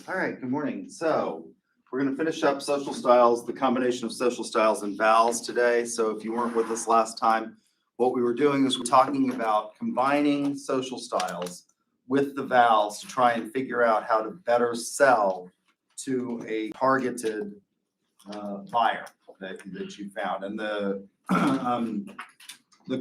All right, good morning. So we're going to finish up social styles, the combination of social styles and VALs today. So if you weren't with us last time, what we were doing is we're talking about combining social styles with the VALs to try and figure out how to better sell to a targeted buyer that you found. And the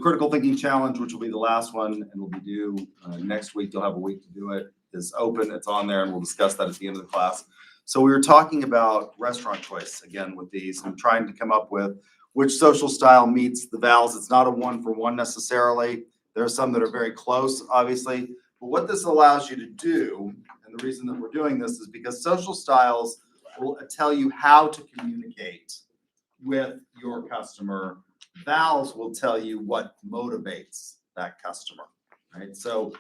critical thinking challenge, which will be the last one and will be due next week, you'll have a week to do it, is open. It's on there and we'll discuss that at the end of the class. So we were talking about restaurant choice again with these and trying to come up with which social style meets the VALs. It's not a one for one necessarily. There are some that are very close, obviously. But what this allows you to do, and the reason that we're doing this is because social styles will tell you how to communicate with your customer. VALs will tell you what motivates that customer, right? So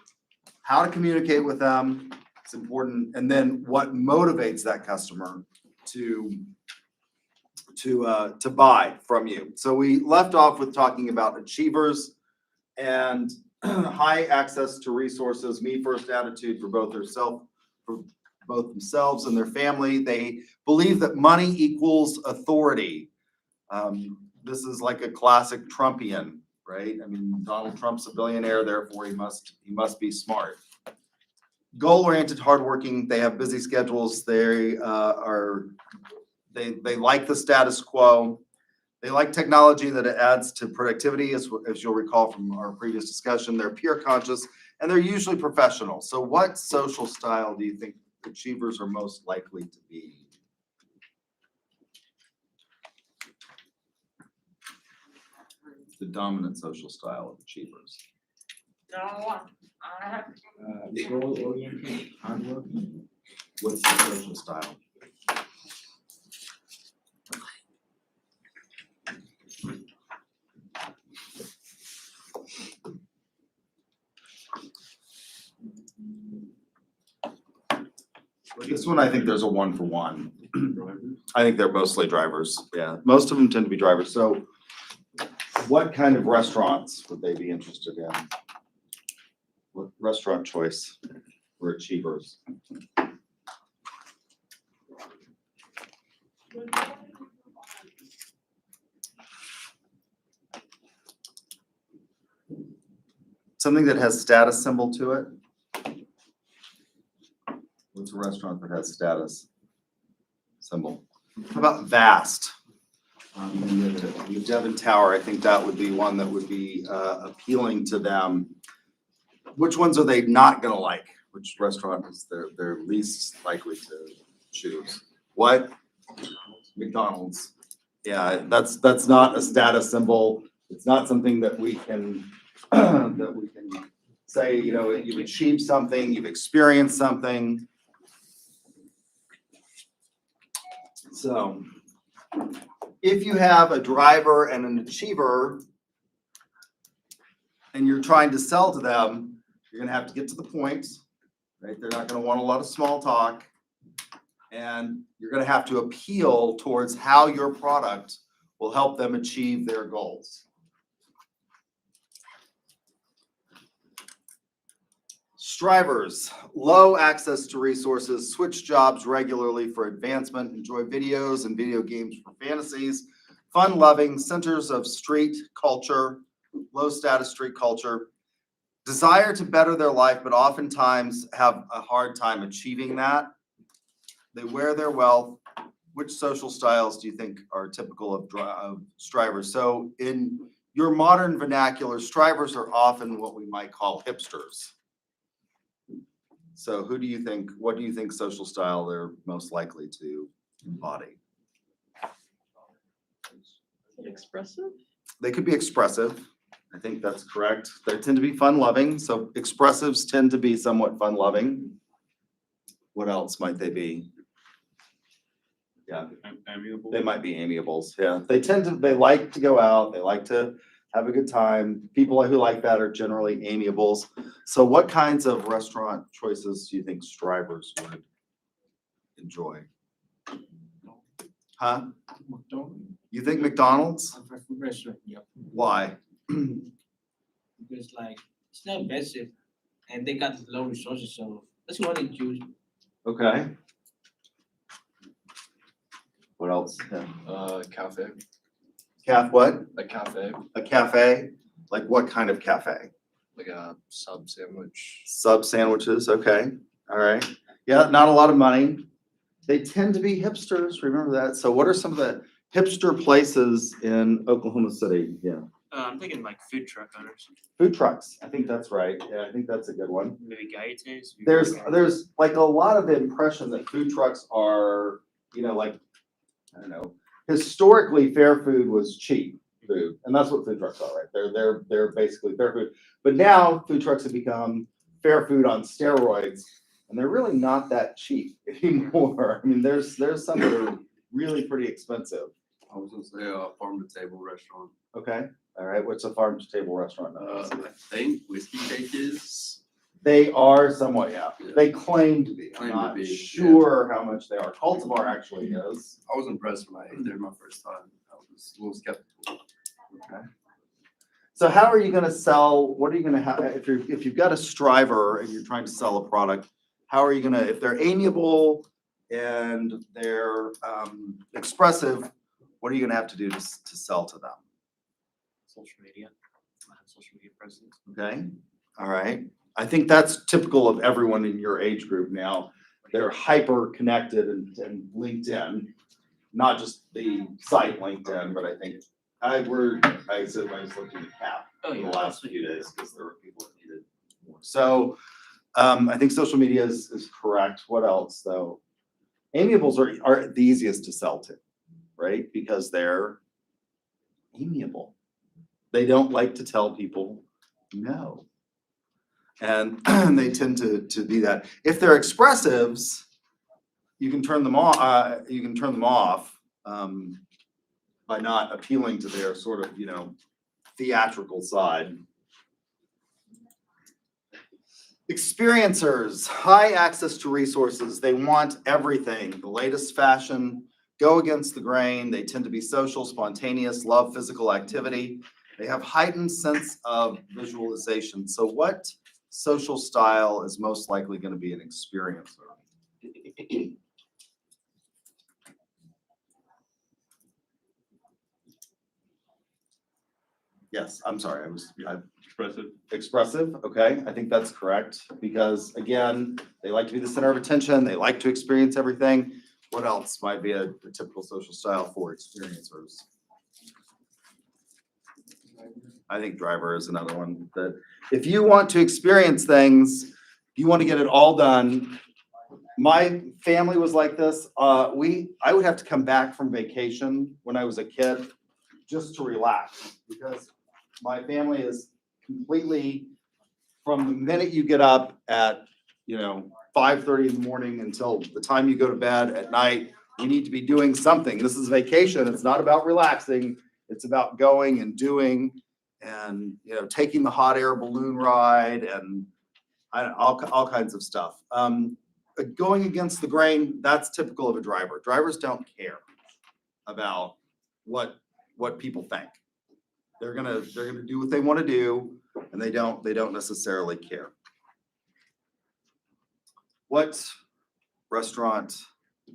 how to communicate with them is important, and then what motivates that customer to buy from you. So we left off with talking about achievers and high access to resources, me first attitude for both themselves and their family. They believe that money equals authority. This is like a classic Trumpian, right? I mean, Donald Trump's a billionaire, therefore he must be smart. Goal-oriented, hardworking. They have busy schedules. They like the status quo. They like technology that adds to productivity, as you'll recall from our previous discussion. They're peer conscious and they're usually professional. So, what social style do you think achievers are most likely to be? The dominant social style of achievers. Goal-oriented, hardworking. What's the social style? This one, I think there's a one for one. I think they're mostly drivers. Yeah, most of them tend to be drivers. So what kind of restaurants would they be interested in? What restaurant choice for achievers? Something that has status symbol to it. What's a restaurant that has status symbol? How about vast? The Devon Tower, I think that would be one that would be appealing to them. Which ones are they not gonna like? Which restaurant is they're least likely to choose? What? McDonald's. Yeah, that's not a status symbol. It's not something that we can say, you know, you've achieved something, you've experienced something. So if you have a driver and an achiever and you're trying to sell to them, you're gonna have to get to the point, right? They're not gonna want a lot of small talk. And you're gonna have to appeal towards how your product will help them achieve their goals. Strivers, low access to resources, switch jobs regularly for advancement, enjoy videos and video games for fantasies, fun-loving, centers of street culture, low-status street culture, desire to better their life, but oftentimes have a hard time achieving that. They wear their wealth. Which social styles do you think are typical of strivers? So in your modern vernacular, strivers are often what we might call hipsters. So what do you think social style they're most likely to embody? Expressive? They could be expressive. I think that's correct. They tend to be fun-loving. So expressives tend to be somewhat fun-loving. What else might they be? Yeah, Amiable. they might be amiables. Yeah, they like to go out. They like to have a good time. People who like that are generally amiables. So what kinds of restaurant choices do you think strivers would enjoy? Huh? McDonald's. You think McDonald's? A food restaurant, yep. Why? Because like it's not expensive and they got low resources, so that's what they choose. Okay. What else? Cafe. What? A cafe, A cafe? Like what kind of cafe? like a sub sandwich. Sub sandwiches, okay, all right. Yeah, not a lot of money. They tend to be hipsters, remember that. So what are some of the hipster places in Oklahoma City? Yeah, I'm thinking like food truck owners, food trucks. I think that's right. Yeah, I think that's a good one. maybe Gaietes. There's like a lot of impression that food trucks are, like, I don't know, historically fair food was cheap food, and that's what food trucks are, right? They're basically fair food. But now food trucks have become fair food on steroids, and they're really not that cheap anymore. I mean, there's some that are really pretty expensive. I was gonna say a farm to table restaurant. Okay, all right. What's a farm to table restaurant? I think Whiskey Cake is. They are somewhat, yeah. Yeah. They claim to be. I'm Claim to not be, yeah. sure how much they are. Cultivar actually is. I was impressed when I ate there my first time. I was a little skeptical. Okay. So how are you gonna sell, what are you gonna have, if you've got a striver and you're trying to sell a product, how are you gonna, if they're amiable and they're expressive, what are you gonna have to do to sell to them? Social media. I have social media presence. Okay, all right. I think that's typical of everyone in your age group now. They're hyper connected and LinkedIn, not just the site LinkedIn, but I think I said I was looking at CAP Oh, in yeah, the last absolutely. few days because there were people that needed more. So I think social media is correct. What else though? Amiables are the easiest to sell to, right? Because they're amiable. They don't like to tell people no. And they tend to be that. If they're expressives, you can turn them off by not appealing to their sort of, theatrical side. Experiencers, high access to resources. They want everything, the latest fashion, go against the grain. They tend to be social, spontaneous, love physical activity. They have heightened sense of visualization. So what social style is most likely going to be an experiencer? Yes, I'm sorry, expressive, okay, I think that's correct, because again, they like to be the center of attention, they like to experience everything. What else might be a typical social style for experiencers? I think driver is another one, that if you want to experience things, you want to get it all done. My family was like this, I would have to come back from vacation when I was a kid just to relax, because my family is completely, from the minute you get up at, 5:30 in the morning until the time you go to bed at night, you need to be doing something. This is vacation. It's not about relaxing. It's about going and doing and, taking the hot air balloon ride and all kinds of stuff. Going against the grain, that's typical of a driver. Drivers don't care about what people think. They're gonna do what they want to do, and they don't necessarily care. What restaurant do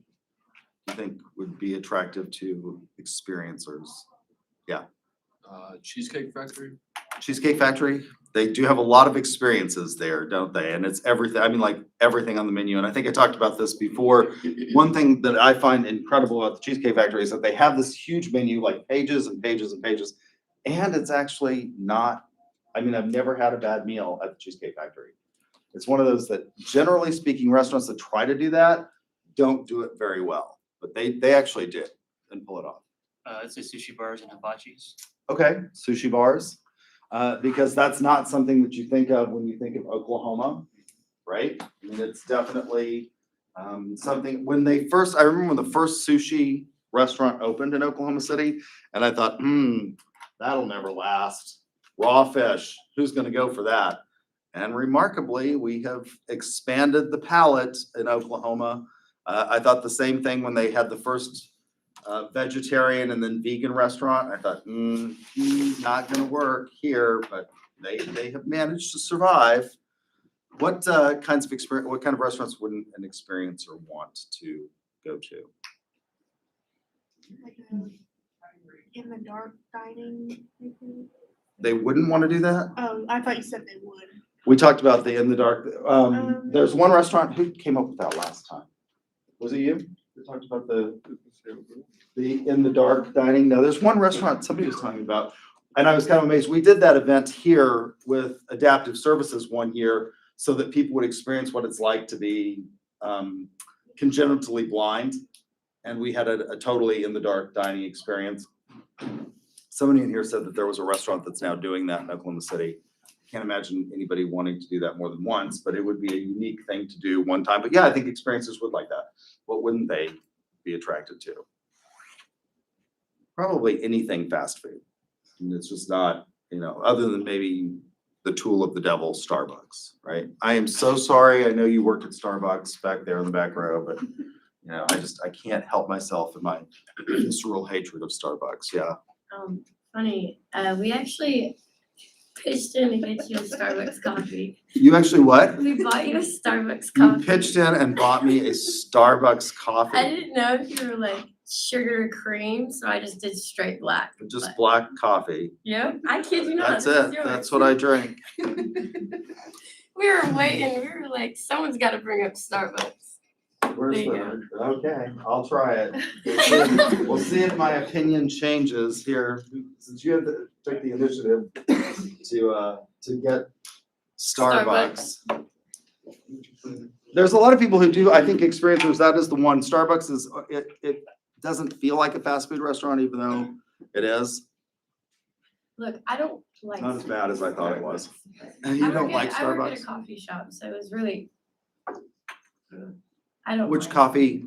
you think would be attractive to experiencers? Yeah, Cheesecake Factory. Cheesecake Factory. They do have a lot of experiences there, don't they? And it's everything. I mean, like everything on the menu. And I think I talked about this before. One thing that I find incredible about the Cheesecake Factory is that they have this huge menu, like pages and pages and pages. And it's actually not, I mean, I've never had a bad meal at the Cheesecake Factory. It's one of those that, generally speaking, restaurants that try to do that don't do it very well, but they actually did and pull it off. I'd say sushi bars and hibachis. Okay, sushi bars, because that's not something that you think of when you think of Oklahoma, right? I mean, it's definitely something, I remember when the first sushi restaurant opened in Oklahoma City, and I thought, that'll never last. Raw fish, who's gonna go for that? And remarkably, we have expanded the palate in Oklahoma. I thought the same thing when they had the first vegetarian and then vegan restaurant. I thought, not gonna work here, but they have managed to survive. What kind of restaurants wouldn't an experiencer want to go to? Like in the dark dining, maybe? They wouldn't want to do that? Oh, I thought you said they would. We talked about the in the dark. There's one restaurant, who came up with that last time? Was it you? We talked about the in the dark dining. No, there's one restaurant somebody was talking about, and I was kind of amazed. We did that event here with Adaptive Services one year so that people would experience what it's like to be congenitally blind. And we had a totally in the dark dining experience. Somebody in here said that there was a restaurant that's now doing that in Oklahoma City. Can't imagine anybody wanting to do that more than once, but it would be a unique thing to do one time. But yeah, I think experiences would like that. What wouldn't they be attracted to? Probably anything fast food. And it's just not, other than maybe the tool of the devil, Starbucks, right? I am so sorry. I know you worked at Starbucks back there in the back row, but I can't help myself in my visceral hatred of Starbucks. Yeah. Funny, we actually pitched in to get you a Starbucks coffee. You actually what? We bought you a Starbucks You coffee. pitched in and bought me a Starbucks I coffee. didn't know if you were like sugar or cream, so I just did straight black. Just but- black coffee. Yep, I kid you not. That's this is it. yours. That's what I drink. We were waiting, we were like, someone's gotta bring up Starbucks. Where's There you the, okay, I'll try it. We'll see if my opinion changes here, since you have to take the initiative to get Starbucks. There's a lot of people who do, I think experiencers, that is the one. Starbucks is, it doesn't feel like a fast food restaurant, even though it is. Look, I don't like. Not as bad as I thought it was. I You don't work like I work at a Starbucks? coffee shop, so it was really. I don't. Which mind. coffee?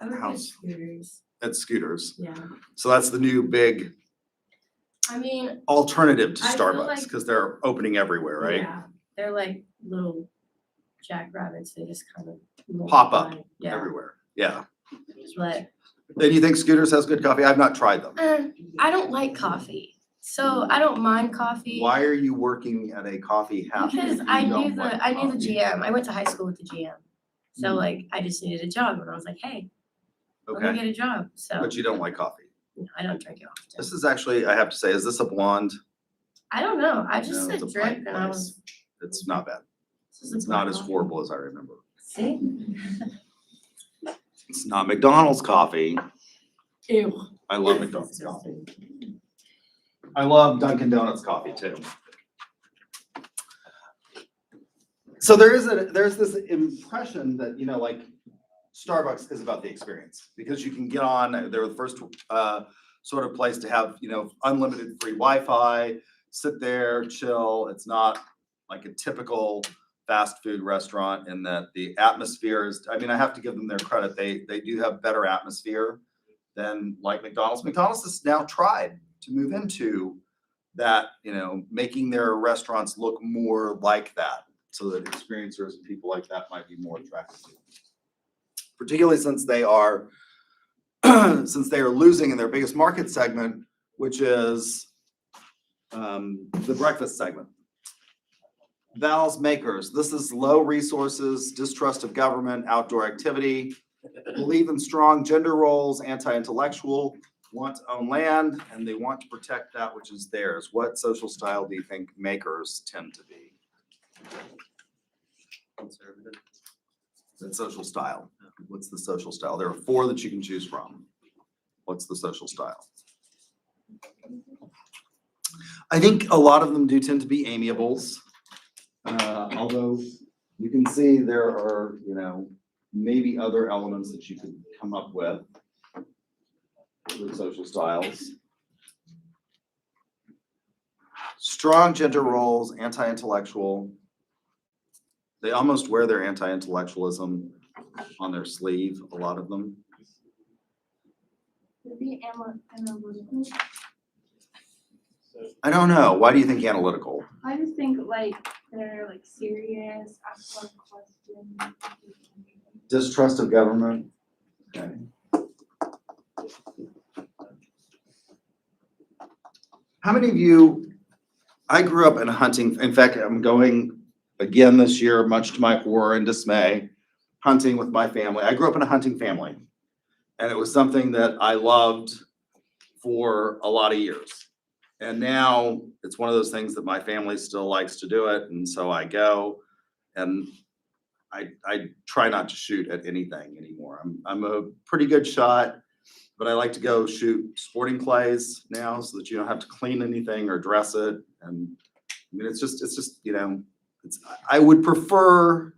I work at house? Scooters, At Scooters. yeah. So that's the new big I mean, alternative to I feel Starbucks, like- because they're opening everywhere, right? yeah, they're like little jackrabbits, they just kind of. Pop up multiply. Yeah, Everywhere, yeah. but, Then you think Scooters has good coffee? I've not tried them. I don't like coffee, so I don't mind coffee. Why are you working at a coffee house? Because if I you knew don't like I knew the coffee? GM, I went to high school with the GM. So Mhm. like, I just needed a job, and I was like, hey, let me Okay, get a job, so, but you don't like coffee. no, I don't drink it often. This is actually, I have to say, is this a blonde? I don't know, I No, just it's said a drip, pint and I place. was. It's not bad. this is a It's not black as coffee. horrible as I remember. See? It's not McDonald's coffee. Ew. I love McDonald's coffee. I love Dunkin' Donuts coffee too. So there's this impression that, like Starbucks is about the experience, because you can get on, they're the first sort of place to have, unlimited free Wi-Fi, sit there, chill. It's not like a typical fast food restaurant in that the atmosphere is, I have to give them their credit. They do have better atmosphere than like McDonald's. McDonald's has now tried to move into that, making their restaurants look more like that, so that experiencers and people like that might be more attracted to them. Particularly since they are losing in their biggest market segment, which is the breakfast segment. VALs makers, this is low resources, distrust of government, outdoor activity, believe in strong gender roles, anti-intellectual, want to own land, and they want to protect that which is theirs. What social style do you think makers tend to be? Conservative. The social style. What's the social style? There are 4 that you can choose from. What's the social style? I think a lot of them do tend to be amiables. Although you can see there are, maybe other elements that you could come up with social styles. Strong gender roles, anti-intellectual. They almost wear their anti-intellectualism on their sleeve, a lot of them. Maybe analytical. I don't know. Why do you think analytical? I just think like they're like serious, ask a lot of questions. Distrust of government. Okay. How many of you, I grew up in a hunting, in fact, I'm going again this year, much to my horror and dismay, hunting with my family. I grew up in a hunting family. And it was something that I loved for a lot of years. And now it's one of those things that my family still likes to do it, and so I go. And I try not to shoot at anything anymore. I'm a pretty good shot, but I like to go shoot sporting clays now so that you don't have to clean anything or dress it. And I mean, it's just, you know, I would prefer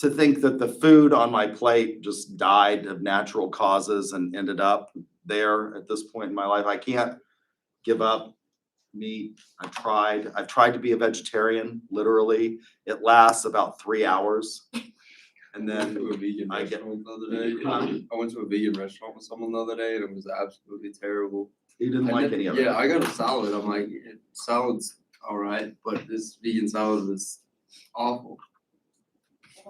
to think that the food on my plate just died of natural causes and ended up there at this point in my life. I can't give up meat. I've tried to be a vegetarian, literally. It lasts about 3 hours. And I went to then a vegan I get- restaurant the other day. I went to a vegan restaurant with someone the other day and it was absolutely terrible. he didn't I like never- any of it. Yeah, I got a salad. I'm like, salad's all right, but this vegan salad was awful.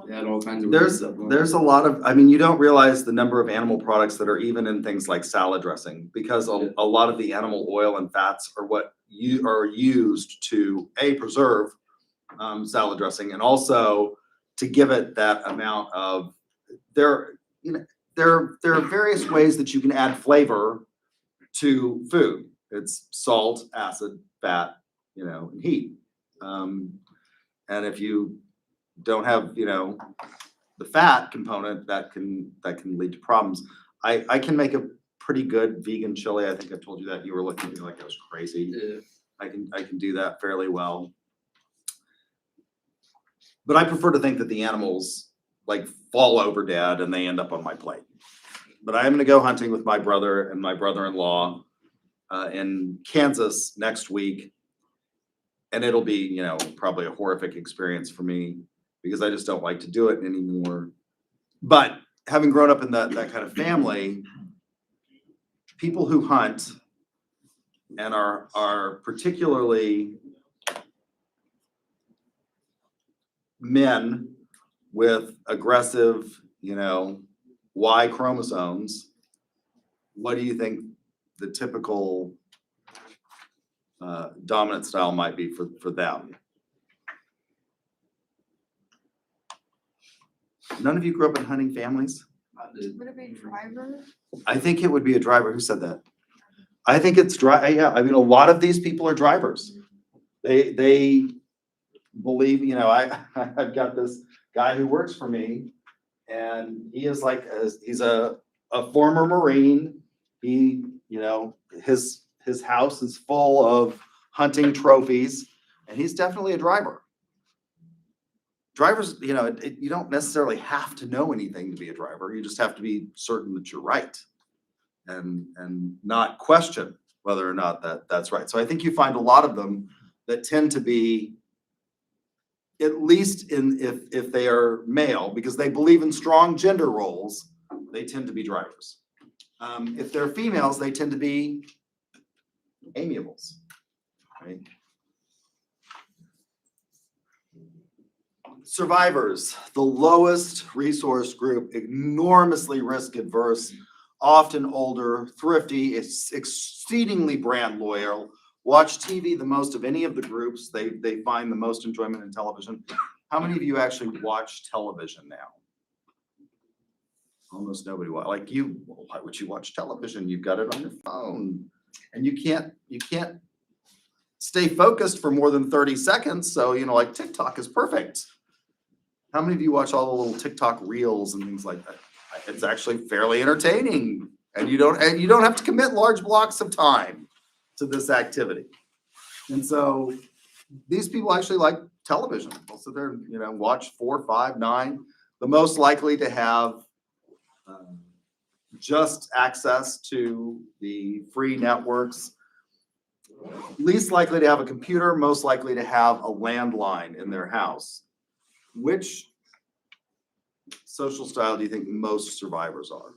They had all kinds of weird stuff on it. There's a lot of, I mean, you don't realize the number of animal products that are even in things like salad dressing, because a lot of the animal oil and fats are what you are used to preserve salad dressing, and also to give it that amount of, there are various ways that you can add flavor to food. It's salt, acid, fat, and heat. And if you don't have, the fat component, that can lead to problems. I can make a pretty good vegan chili. I think I told you that. You were looking at me like I was crazy. Yeah. I can do that fairly well. But I prefer to think that the animals like fall over dead and they end up on my plate. But I am gonna go hunting with my brother and my brother-in-law in Kansas next week. And it'll be, probably a horrific experience for me because I just don't like to do it anymore. But having grown up in that kind of family, people who hunt and are particularly men with aggressive, Y chromosomes, what do you think the typical dominant style might be for them? None of you grew up in hunting families? I did. Would it be driver? I think it would be a driver. Who said that? I think it's yeah, I mean, a lot of these people are drivers. They believe, I've got this guy who works for me, and he is like, he's a former Marine. He, his house is full of hunting trophies, and he's definitely a driver. Drivers, you don't necessarily have to know anything to be a driver. You just have to be certain that you're right and not question whether or not that's right. So I think you find a lot of them that tend to be, at least if they are male, because they believe in strong gender roles, they tend to be drivers. If they're females, they tend to be amiables, right? Survivors, the lowest resource group, enormously risk adverse, often older, thrifty, exceedingly brand loyal, watch TV the most of any of the groups. They find the most enjoyment in television. How many of you actually watch television now? Almost nobody. Like you, why would you watch television? You've got it on your phone, and you can't stay focused for more than 30 seconds. So, like TikTok is perfect. How many of you watch all the little TikTok reels and things like that? It's actually fairly entertaining, and you don't have to commit large blocks of time to this activity. And so these people actually like television. They'll sit there and, watch 4, 5, 9. The most likely to have just access to the free networks. Least likely to have a computer, most likely to have a landline in their house. Which social style do you think most survivors are?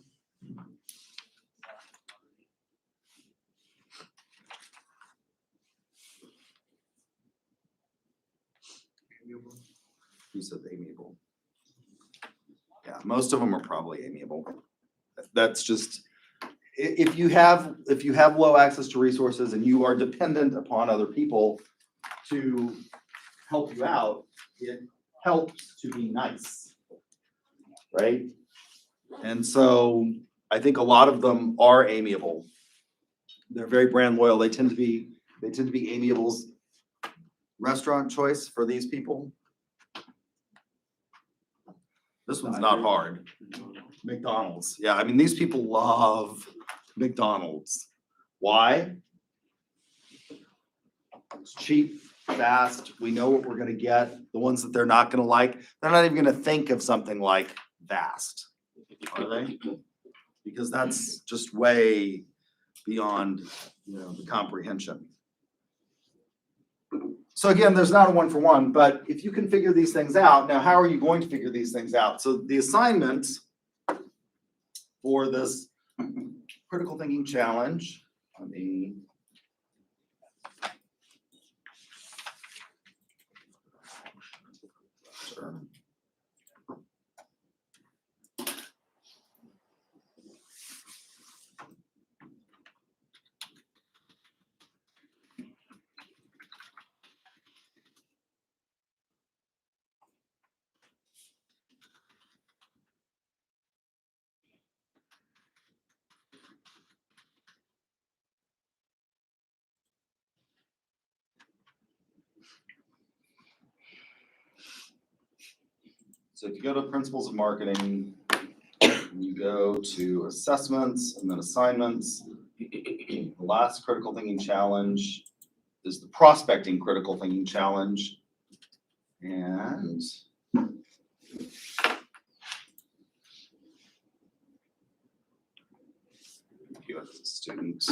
Who said amiable? Yeah, most of them are probably amiable. That's just, if you have low access to resources and you are dependent upon other people to help you out, it helps to be nice, right? And so I think a lot of them are amiable. They're very brand loyal. They tend to be amiable's restaurant choice for these people. This one's not hard. McDonald's. Yeah, I mean, these people love McDonald's. Why? It's cheap, fast. We know what we're gonna get. The ones that they're not gonna like, they're not even gonna think of something like vast. Are they? Because that's just way beyond, the comprehension. So again, there's not a one for one, but if you can figure these things out, now how are you going to figure these things out? So the assignment for this critical thinking challenge, let me sure. So if you go to principles of marketing, you go to assessments and then assignments. The last critical thinking challenge is the prospecting critical thinking challenge. And you as a student.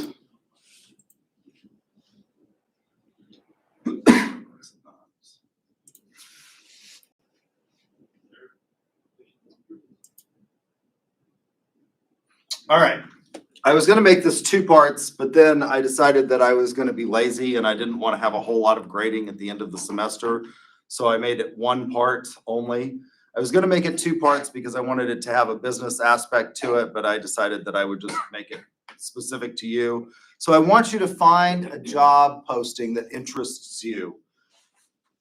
All right, I was gonna make this 2 parts, but then I decided that I was gonna be lazy and I didn't want to have a whole lot of grading at the end of the semester. So I made it 1 part only. I was gonna make it 2 parts because I wanted it to have a business aspect to it, but I decided that I would just make it specific to you. So I want you to find a job posting that interests you.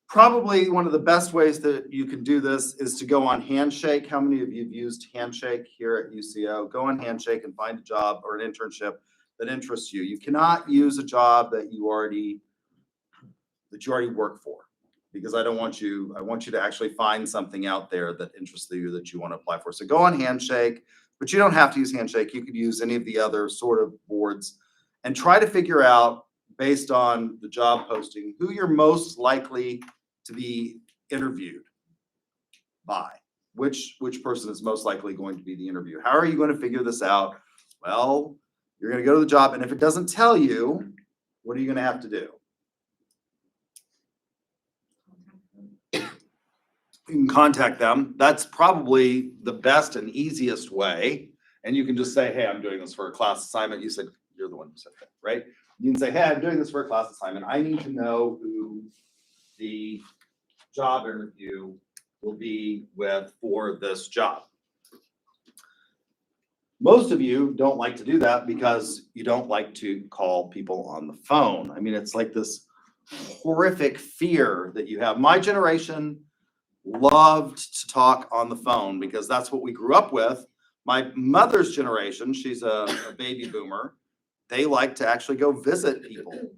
Probably one of the best ways that you can do this is to go on Handshake. How many of you have used Handshake here at UCO? Go on Handshake and find a job or an internship that interests you. You cannot use a job that you already work for, because I want you to actually find something out there that interests you that you want to apply for. So go on Handshake, but you don't have to use Handshake. You could use any of the other sort of boards and try to figure out, based on the job posting, who you're most likely to be interviewed by. Which person is most likely going to be the interview? How are you going to figure this out? Well, you're going to go to the job, and if it doesn't tell you, what are you going to have to do? You can contact them. That's probably the best and easiest way. And you can just say, hey, I'm doing this for a class assignment. You said, you're the one who said that, right? You can say, hey, I'm doing this for a class assignment. I need to know who the job interview will be with for this job. Most of you don't like to do that because you don't like to call people on the phone. I mean, it's like this horrific fear that you have. My generation loved to talk on the phone because that's what we grew up with. My mother's generation, she's a baby boomer, they like to actually go visit people.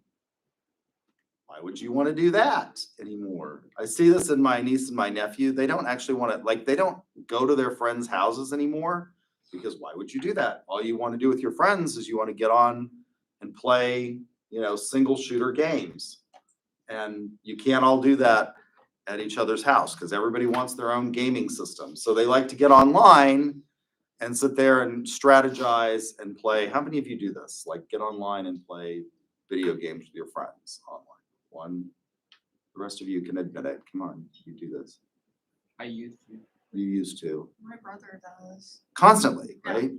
Why would you want to do that anymore? I see this in my niece and my nephew. They don't actually want to, they don't go to their friends' houses anymore, because why would you do that? All you want to do with your friends is you want to get on and play, single shooter games. And you can't all do that at each other's house because everybody wants their own gaming system. So they like to get online and sit there and strategize and play. How many of you do this? Like get online and play video games with your friends online? One. The rest of you can admit it. Come on, you do this. I used to. You used to. My brother does. Constantly, right?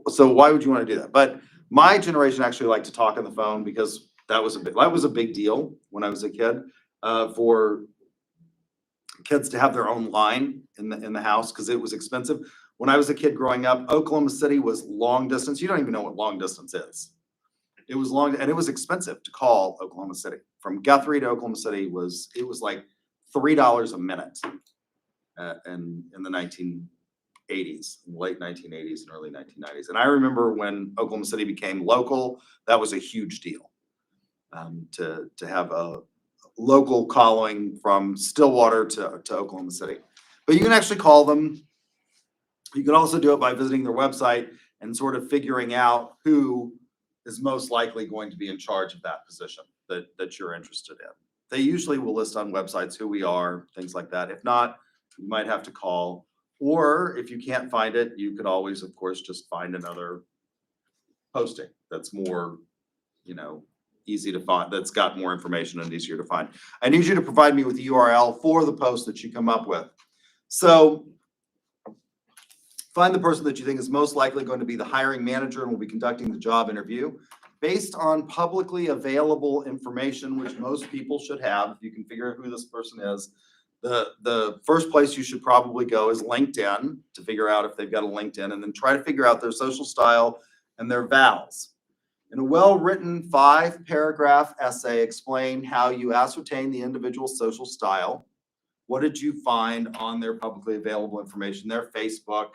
So why would you want to do that? But my generation actually liked to talk on the phone because that was a big deal when I was a kid, for kids to have their own line in the house because it was expensive. When I was a kid growing up, Oklahoma City was long distance. You don't even know what long distance is. It was long and it was expensive to call Oklahoma City. From Guthrie to Oklahoma City was like $3 a minute in the 80s, late 1980s and early 1990s. And I remember when Oklahoma City became local, that was a huge deal. To have a local calling from Stillwater to Oklahoma City. But you can actually call them. You can also do it by visiting their website and sort of figuring out who is most likely going to be in charge of that position that you're interested in. They usually will list on websites who we are, things like that. If not, you might have to call. Or if you can't find it, you could always, of course, just find another posting that's more, easy to find, that's got more information and easier to find. I need you to provide me with the URL for the post that you come up with. So find the person that you think is most likely going to be the hiring manager and will be conducting the job interview based on publicly available information, which most people should have. If you can figure out who this person is, the first place you should probably go is LinkedIn to figure out if they've got a LinkedIn, and then try to figure out their social style and their VALs. In a well-written 5-paragraph essay, explain how you ascertain the individual's social style. What did you find on their publicly available information, their Facebook,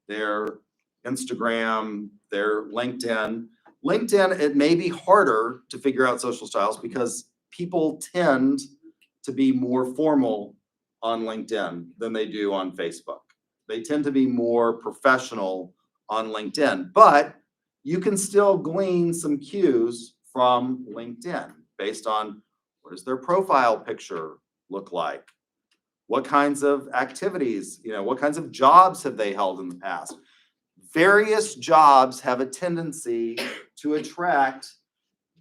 their Instagram, their LinkedIn. LinkedIn, it may be harder to figure out social styles because people tend to be more formal on LinkedIn than they do on Facebook. They tend to be more professional on LinkedIn, but you can still glean some cues from LinkedIn based on what does their profile picture look like? What kinds of activities, what kinds of jobs have they held in the past? Various jobs have a tendency to attract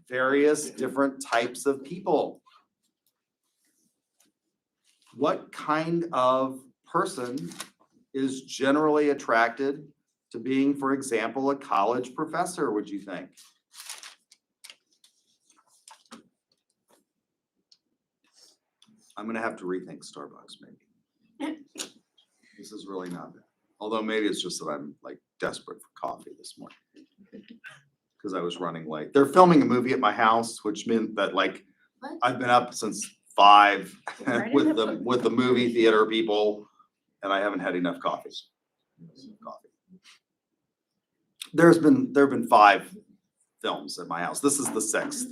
various different types of people. What kind of person is generally attracted to being, for example, a college professor, would you think? I'm gonna have to rethink Starbucks, maybe. This is really not bad. Although maybe it's just that I'm like desperate for coffee this morning. Because I was running late. They're filming a movie at my house, which meant that What? I've been up since 5 Right in with the with the movie theater people, and I haven't had enough coffee. There have been 5 films at my house. This is the 6th.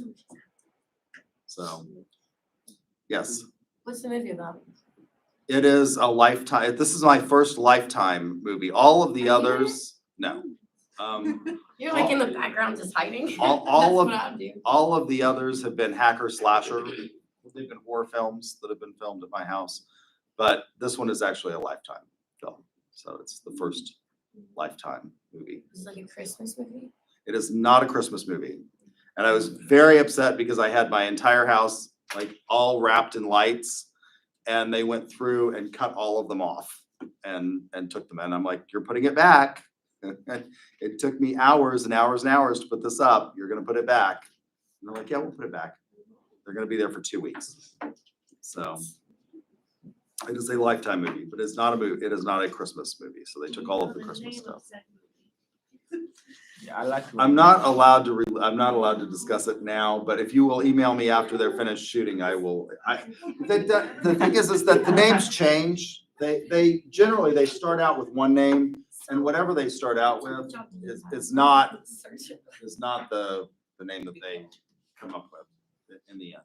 So, yes. What's the movie about? It is a Lifetime. This is my first Lifetime movie. All of the others, no. You're like in the background just hiding. All That's of- what I do. All of the others have been hacker slasher. They've been horror films that have been filmed at my house, but this one is actually a Lifetime film. So it's the first Lifetime movie. It's like a Christmas movie. It is not a Christmas movie, and I was very upset because I had my entire house like all wrapped in lights, and they went through and cut all of them off and took them in. I'm like, you're putting it back. It took me hours and hours and hours to put this up. You're gonna put it back. And they're like, yeah, we'll put it back. They're gonna be there for 2 weeks. So it is a Lifetime movie, but it's not a movie. It is not a Christmas movie. So they took all of the Christmas stuff. Yeah, I like to. I'm not allowed to discuss it now, but if you will email me after they're finished shooting, I will. The thing is that the names change. They generally, they start out with one name, and whatever they start out with is not the name that they come up with in the end.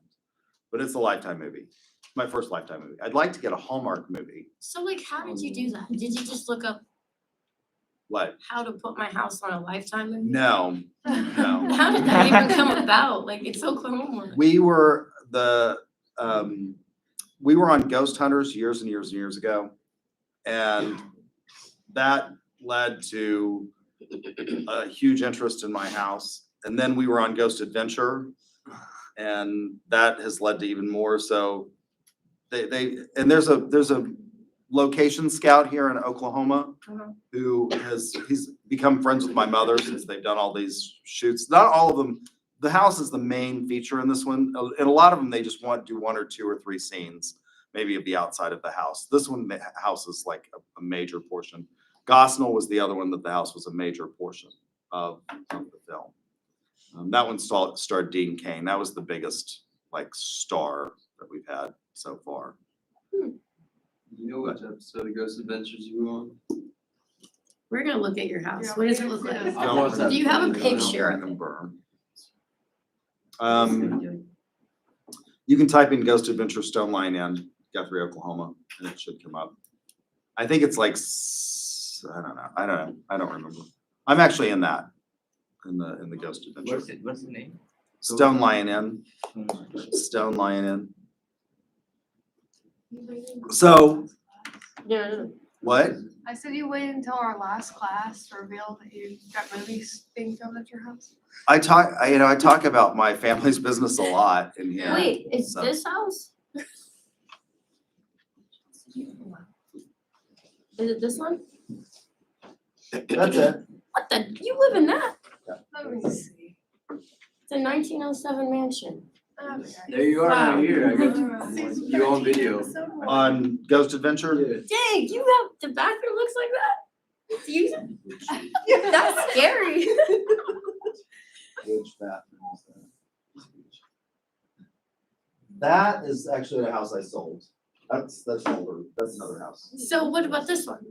But it's a Lifetime movie. My first Lifetime movie. I'd like to get a Hallmark movie. So like, how did you do that? Did you just look up What? how to put my house on a Lifetime movie? No. How did that even come about? Like, it's so cool. We were on Ghost Hunters years and years and years ago, and that led to a huge interest in my house. And then we were on Ghost Adventure, and that has led to even more. So there's a location scout here in Oklahoma who he's become friends with my mother since they've done all these shoots. Not all of them. The house is the main feature in this one. And a lot of them, they just want to do 1 or 2 or 3 scenes, maybe of the outside of the house. This one, the house is like a major portion. Gosnell was the other one that the house was a major portion of the film. That one starred Dean Cain. That was the biggest like star that we've had so far. You know which episode of Ghost Adventures you were on? We're gonna look at your house. What does it look like? I watched that Do you have a video. picture of it? Remember. You can type in Ghost Adventure Stone Line Inn, Guthrie, Oklahoma, and it should come up. I think it's like, I don't know, I don't remember. I'm actually in that, in the Ghost Adventure. What's the name? Stone Lion Inn, Stone Lion Inn. So, Yeah. what? I said you waited until our last class to reveal that you got movies being filmed at your house. I talk about my family's business a lot in here. Wait, is So- this house? Is it this one? That's it. What the, you live in that? Let me see. It's a 1907 mansion. Okay. There you are Wow. right here. I got you on video. On Ghost Adventure? Dang, you have, the bathroom looks like that? Do you, that's scary. Which bathroom is that? That is actually the house I sold. That's older. That's another house. So what about this one?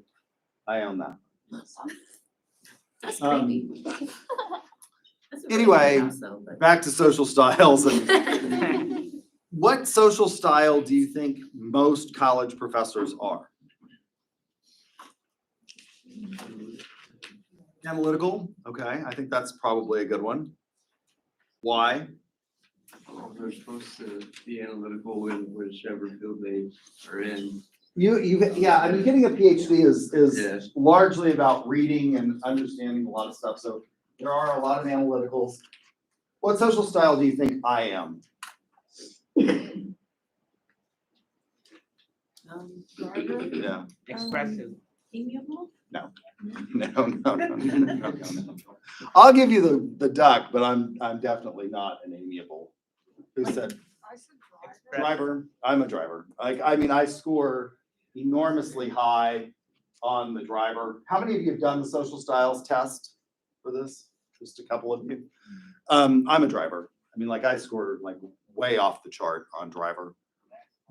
I own that. That's Um, creepy. That's a really anyway, good house though, but- Back to social styles and what social style do you think most college professors are? Analytical, okay, I think that's probably a good one. Why? Well, they're supposed to be analytical in whichever field they are in. Yeah, I mean, getting a PhD is Yes. largely about reading and understanding a lot of stuff, so there are a lot of analyticals. What social style do you think I am? Yeah. Expressive. Amiable? No. I'll give you the duck, but I'm definitely not an amiable. Who said I said driver? I'm a driver. I mean, I score enormously high on the driver. How many of you have done the social styles test for this? Just a couple of you. I'm a driver. I mean, like I scored like way off the chart on driver.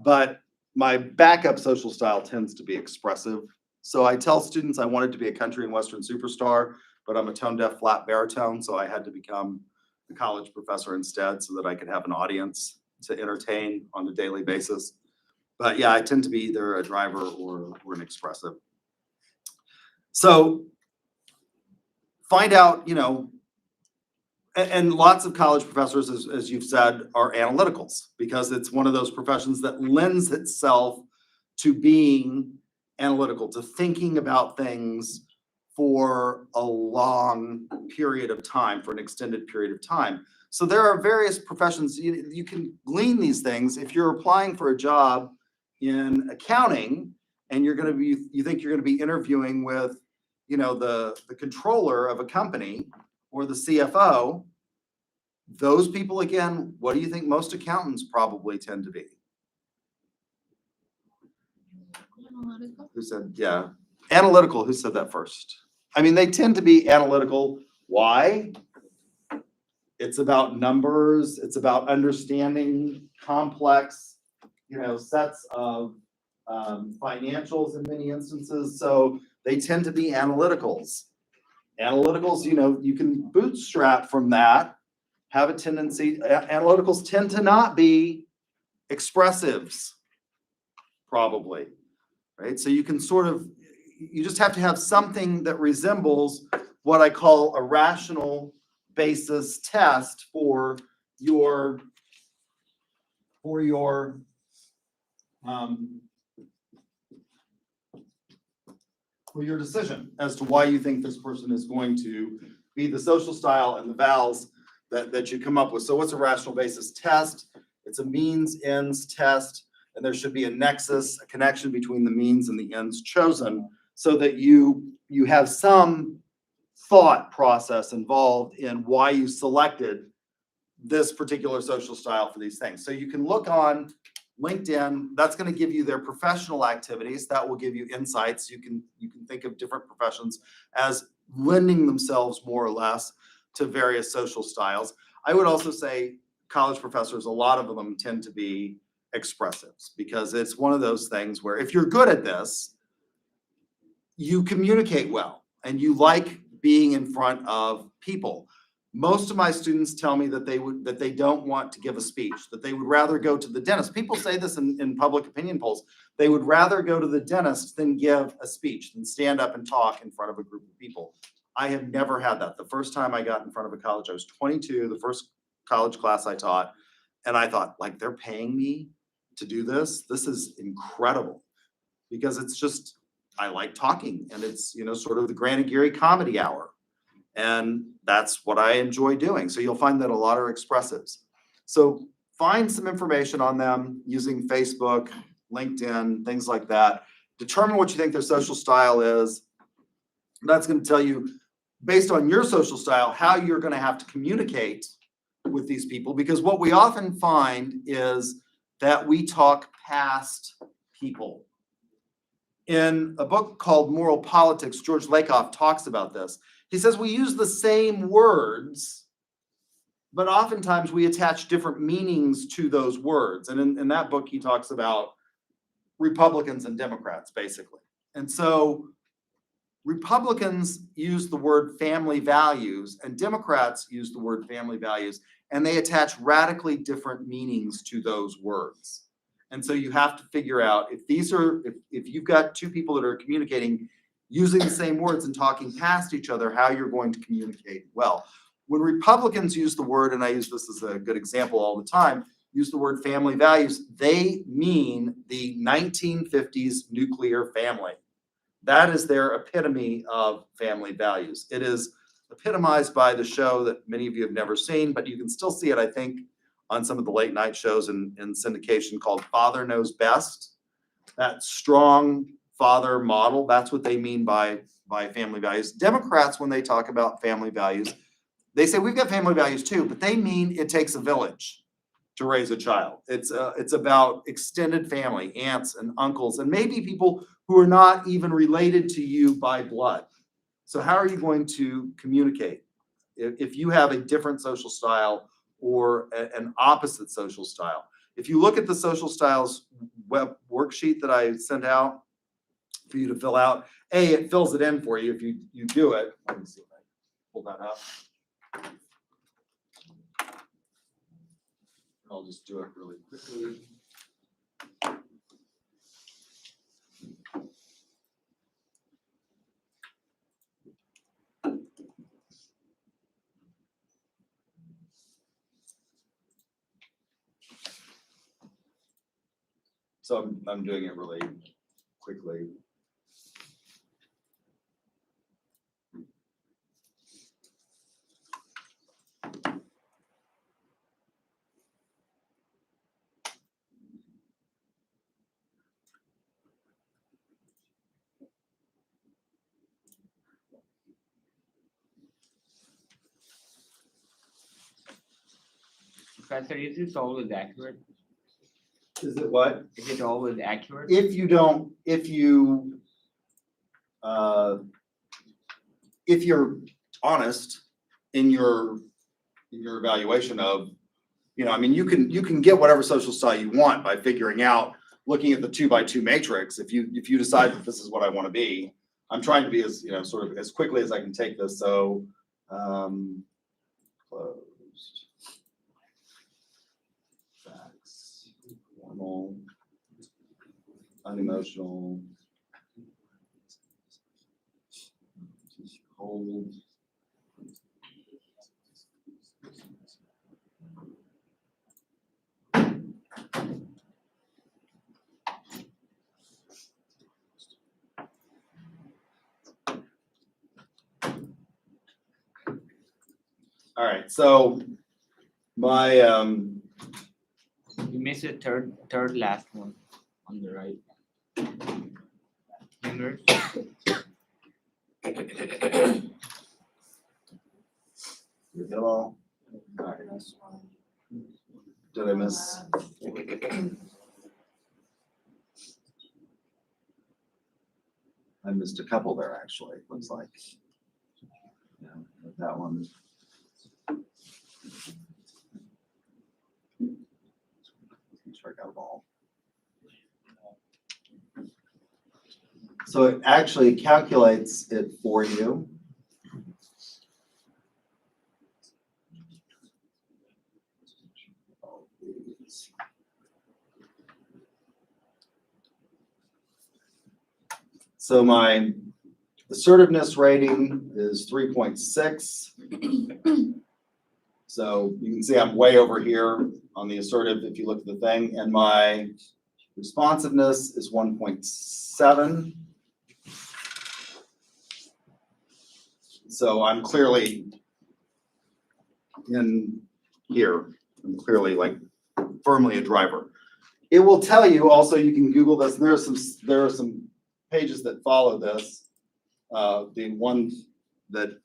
But my backup social style tends to be expressive. So I tell students I wanted to be a country and western superstar, but I'm a tone deaf flat baritone, so I had to become a college professor instead so that I could have an audience to entertain on a daily basis. But yeah, I tend to be either a driver or an expressive. So find out, and lots of college professors, as you've said, are analyticals because it's one of those professions that lends itself to being analytical, to thinking about things for a long period of time, for an extended period of time. So there are various professions, you can glean these things. If you're applying for a job in accounting and you think you're gonna be interviewing with, the controller of a company or the CFO, those people, again, what do you think most accountants probably tend to be? Who said, yeah, analytical, who said that first? I mean, they tend to be analytical. Why? It's about numbers, it's about understanding complex, sets of financials in many instances. So they tend to be analyticals. Analyticals, you can bootstrap from that, have a tendency, analyticals tend to not be expressives, probably, right? So you can you just have to have something that resembles what I call a rational basis test for your decision as to why you think this person is going to be the social style and the VALs that you come up with. So what's a rational basis test? It's a means ends test, and there should be a nexus, a connection between the means and the ends chosen so that you have some thought process involved in why you selected this particular social style for these things. So you can look on LinkedIn, that's going to give you their professional activities. That will give you insights. You can think of different professions as lending themselves more or less to various social styles. I would also say college professors, a lot of them tend to be expressives because it's one of those things where if you're good at this, you communicate well. and you like being in front of people. Most of my students tell me that they don't want to give a speech, that they would rather go to the dentist. People say this in public opinion polls. They would rather go to the dentist than give a speech, than stand up and talk in front of a group of people. I have never had that. The first time I got in front of a college, I was 22, the first college class I taught, and I thought, like, they're paying me to do this? This is incredible. Because it's just, I like talking, and it's, sort of the Granny Geary comedy hour. And that's what I enjoy doing. So you'll find that a lot are expressives. So find some information on them using Facebook, LinkedIn, things like that. Determine what you think their social style is. That's going to tell you, based on your social style, how you're going to have to communicate with these people. Because what we often find is that we talk past people. In a book called Moral Politics, George Lakoff talks about this. He says we use the same words, but oftentimes we attach different meanings to those words. And in that book, he talks about Republicans and Democrats, basically. And so Republicans use the word family values, and Democrats use the word family values, and they attach radically different meanings to those words. And so you have to figure out if you've got two people that are communicating using the same words and talking past each other, how you're going to communicate well. When Republicans use the word, and I use this as a good example all the time, use the word family values, they mean the 1950s nuclear family. That is their epitome of family values. It is epitomized by the show that many of you have never seen, but you can still see it, I think, on some of the late night shows in syndication called Father Knows Best. That strong father model, that's what they mean by family values. Democrats, when they talk about family values, they say we've got family values too, but they mean it takes a village to raise a child. It's about extended family, aunts and uncles, and maybe people who are not even related to you by blood. So how are you going to communicate if you have a different social style or an opposite social style? If you look at the social styles web worksheet that I sent out for you to fill out, it fills it in for you if you do it. Let me see if I pull that up. I'll just do it really quickly. So I'm doing it really quickly. Professor, is this always accurate? Is it what? Is it always accurate? If you're honest in your evaluation of, I mean, you can get whatever social style you want by figuring out, looking at the 2x2 matrix. If you decide that this is what I want to be, I'm trying to be as, sort of as quickly as I can take this. So, closed. Facts. Formal. Unemotional. Hold. All right, so my You missed the third last one on the right. Humorous. you get all. All right. Did I miss? I missed a couple there, actually, it looks like. Yeah, that one. Make sure I got them all. So it actually calculates it for you. So my assertiveness rating is 3.6. So you can see I'm way over here on the assertive if you look at the thing, and my responsiveness is 1.7. So I'm clearly in here. I'm clearly like firmly a driver. It will tell you also, you can Google this, and there are some pages that follow this. The one that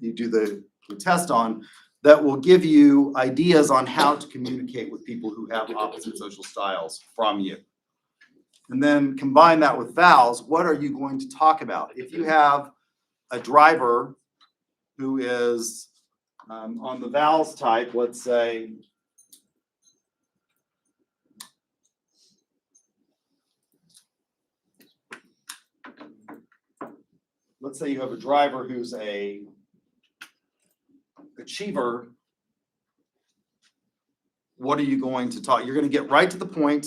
you do the test on, that will give you ideas on how to communicate with people who have opposite social styles from you. And then combine that with VALs. What are you going to talk about? If you have a driver who is on the VALs type, let's say, you have a driver who's a achiever. What are you going to talk? You're going to get right to the point,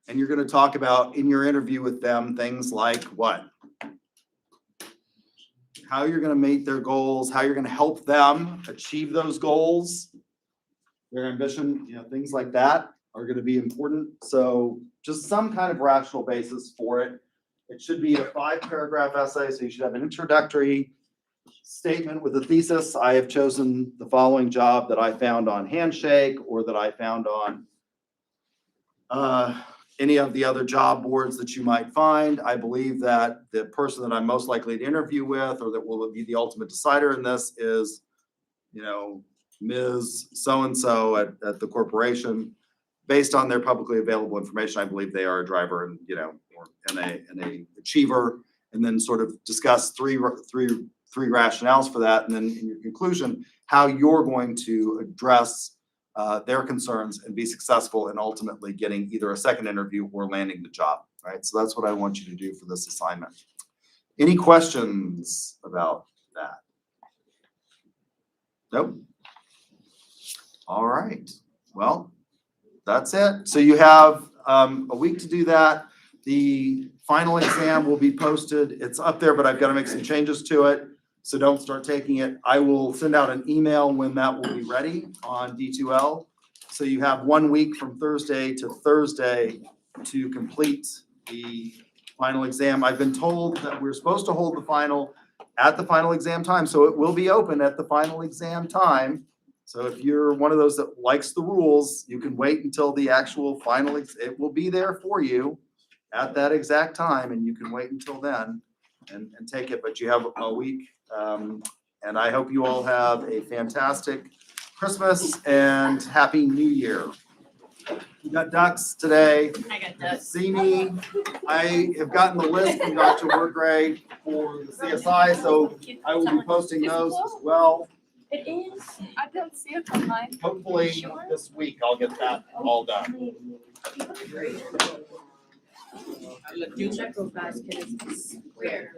and you're going to talk about in your interview with them things like what? How you're going to meet their goals, how you're going to help them achieve those goals, their ambition, things like that are going to be important. So just some kind of rational basis for it. It should be a 5-paragraph essay, so you should have an introductory statement with a thesis. I have chosen the following job that I found on Handshake, or that I found on any of the other job boards that you might find. I believe that the person that I'm most likely to interview with, or that will be the ultimate decider in this, is, Ms. So-and-so at the corporation. Based on their publicly available information, I believe they are a driver and, and a achiever, and then sort of discuss three rationales for that. And then in your conclusion, how you're going to address their concerns and be successful in ultimately getting either a second interview or landing the job, right? So that's what I want you to do for this assignment. Any questions about that? Nope. All right. Well, that's it. So you have a week to do that. The final exam will be posted. It's up there, but I've got to make some changes to it. So don't start taking it. I will send out an email when that will be ready on D2L. So you have 1 week from Thursday to Thursday to complete the final exam. I've been told that we're supposed to hold the final at the final exam time. So it will be open at the final exam time. So if you're one of those that likes the rules, you can wait until the actual final, it will be there for you at that exact time, and you can wait until then and take it, but you have a week. And I hope you all have a fantastic Christmas and Happy New Year. We got ducks today. I got that. See me. I have gotten the list from Dr. Worgray for the CSI, so I will be posting those as well. It is. I don't see it on mine. Hopefully this week I'll get that all done. I'll let you Check real fast because it's square.